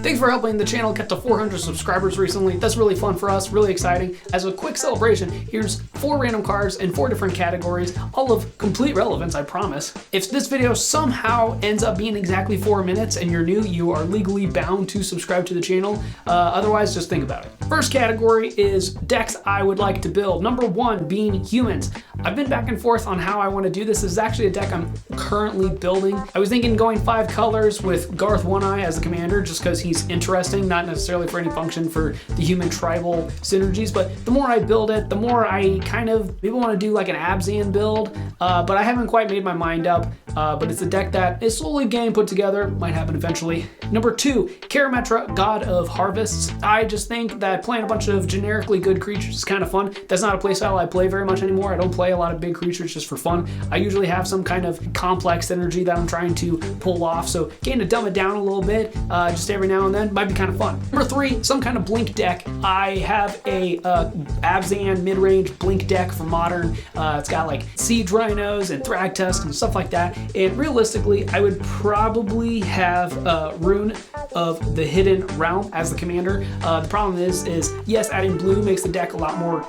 Thanks for helping the channel get to 400 subscribers recently. That's really fun for us, really exciting. As a quick celebration, here's 4 random cards in 4 different categories, all of complete relevance, I promise. If this video somehow ends up being exactly 4 minutes and you're new, you are legally bound to subscribe to the channel. Otherwise, just think about it. First category is decks I would like to build. Number 1 being humans. I've been back and forth on how I want to do this. This is actually a deck I'm currently building. I was thinking going 5 colors with Garth One Eye as the commander, just because he's interesting, not necessarily for any function for the human tribal synergies, but the more I build it, the more I kind of maybe want to do like an Abzan build, but I haven't quite made my mind up, but it's a deck that is slowly getting put together, might happen eventually. Number 2, Karametra, God of Harvests. I just think that playing a bunch of generically good creatures is kind of fun. That's not a playstyle I play very much anymore. I don't play a lot of big creatures just for fun. I usually have some kind of complex energy that I'm trying to pull off, so getting to dumb it down a little bit just every now and then might be kind of fun. Number 3, some kind of blink deck. I have a Abzan mid-range blink deck for Modern. It's got like Siege Rhinos and Thragtusk and stuff like that, and realistically I would probably have Rune of the Hidden Realm as the commander. The problem is yes, adding blue makes the deck a lot more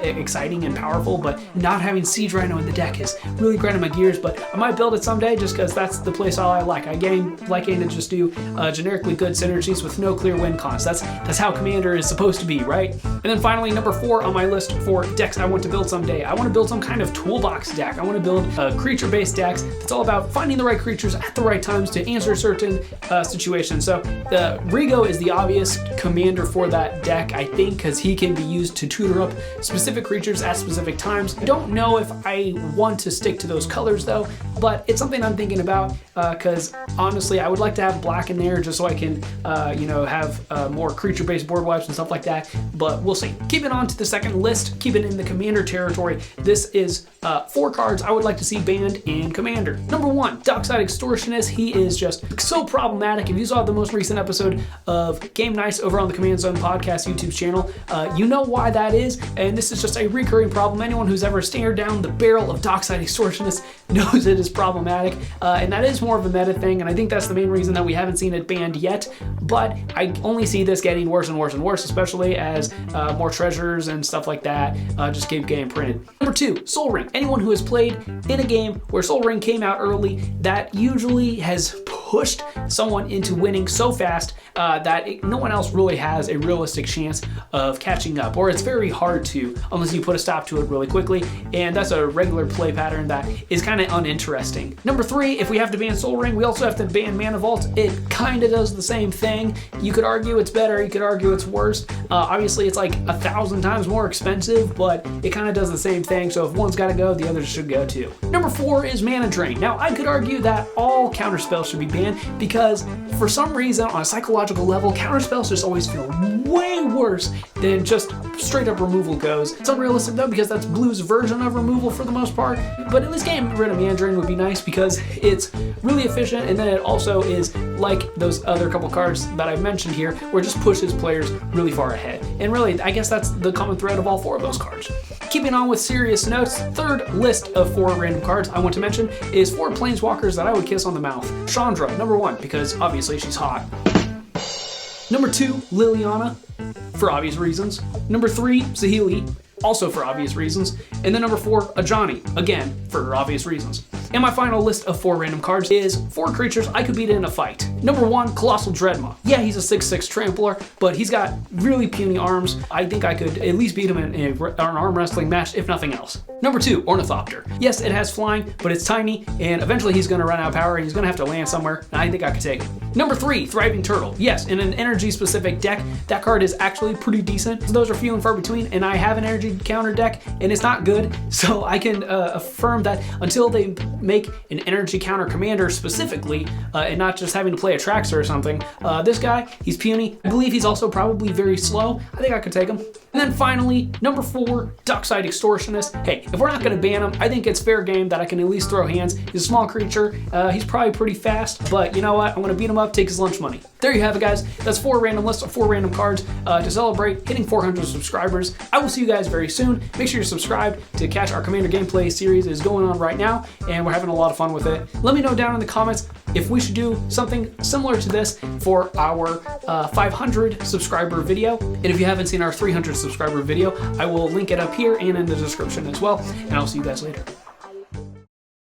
exciting and powerful, but not having Siege Rhino in the deck is really grinding my gears, but I might build it someday just because that's the playstyle I like. I like to just do generically good synergies with no clear win cons. That's how Commander is supposed to be, right? And then finally, number 4 on my list for decks I want to build someday. I want to build some kind of toolbox deck. I want to build creature-based decks that's all about finding the right creatures at the right times to answer certain situations. So Rigo is the obvious commander for that deck, I think, because he can be used to tutor up specific creatures at specific times. I don't know if I want to stick to those colors though, but it's something I'm thinking about because honestly, I would like to have black in there just so I can, have more creature-based board wipes and stuff like that, but we'll see. Keeping on to the second list, keeping in the commander territory, this is 4 cards I would like to see banned in Commander. Number 1, Dockside Extortionist. He is just so problematic. If you saw the most recent episode of Game Nights over on the Command Zone Podcast YouTube channel, you know why that is, and this is just a recurring problem. Anyone who's ever stared down the barrel of Dockside Extortionist knows it is problematic, and that is more of a meta thing, and I think that's the main reason that we haven't seen it banned yet, but I only see this getting worse and worse and worse, especially as more treasures and stuff like that just keep getting printed. Number 2, Sol Ring. Anyone who has played in a game where Sol Ring came out early, that usually has pushed someone into winning so fast that no one else really has a realistic chance of catching up, or it's very hard to unless you put a stop to it really quickly, and that's a regular play pattern that is kind of uninteresting. Number 3, if we have to ban Sol Ring, we also have to ban Mana Vault. It kind of does the same thing. You could argue it's better, you could argue it's worse. Obviously it's like 1,000 times more expensive, but it kind of does the same thing, so if one's got to go, the others should go too. Number 4 is Mana Drain. Now I could argue that all counterspells should be banned because for some reason on a psychological level, counterspells just always feel way worse than just straight up removal goes. It's unrealistic though because that's Blue's version of removal for the most part, but in this game, rid of Mana Drain would be nice because it's really efficient, and then it also is like those other couple cards that I've mentioned here, where it just pushes players really far ahead. And really, I guess that's the common thread of all 4 of those cards. Keeping on with serious notes, third list of 4 random cards I want to mention is 4 planeswalkers that I would kiss on the mouth. Chandra, number 1, because obviously she's hot. Number 2, Liliana, for obvious reasons. Number 3, Saheeli, also for obvious reasons. And then number 4, Ajani, again, for obvious reasons. And my final list of 4 random cards is 4 creatures I could beat in a fight. Number 1, Colossal Dreadmaw. Yeah, he's a 6/6 trampler, but he's got really puny arms. I think I could at least beat him in an arm wrestling match, if nothing else. Number 2, Ornithopter. Yes, it has flying, but it's tiny, and eventually he's going to run out of power, and he's going to have to land somewhere, and I think I could take him. Number 3, Thriving Turtle. Yes, in an energy-specific deck, that card is actually pretty decent. So those are few and far between, and I have an energy counter deck, and it's not good, so I can affirm that until they make an energy counter commander specifically, and not just having to play a Traxxer or something, this guy, he's puny. I believe he's also probably very slow. I think I could take him. And then finally, number 4, Dockside Extortionist. Hey, if we're not going to ban him, I think it's fair game that I can at least throw hands. He's a small creature. He's probably pretty fast, but you know what? I'm going to beat him up, take his lunch money. There you have it, guys. That's 4 random lists of 4 random cards to celebrate hitting 400 subscribers. I will see you guys very soon. Make sure you're subscribed to catch our Commander gameplay series is going on right now, and we're having a lot of fun with it. Let me know down in the comments if we should do something similar to this for our 500 subscriber video. And if you haven't seen our 300 subscriber video, I will link it up here and in the description as well. And I'll see you guys later.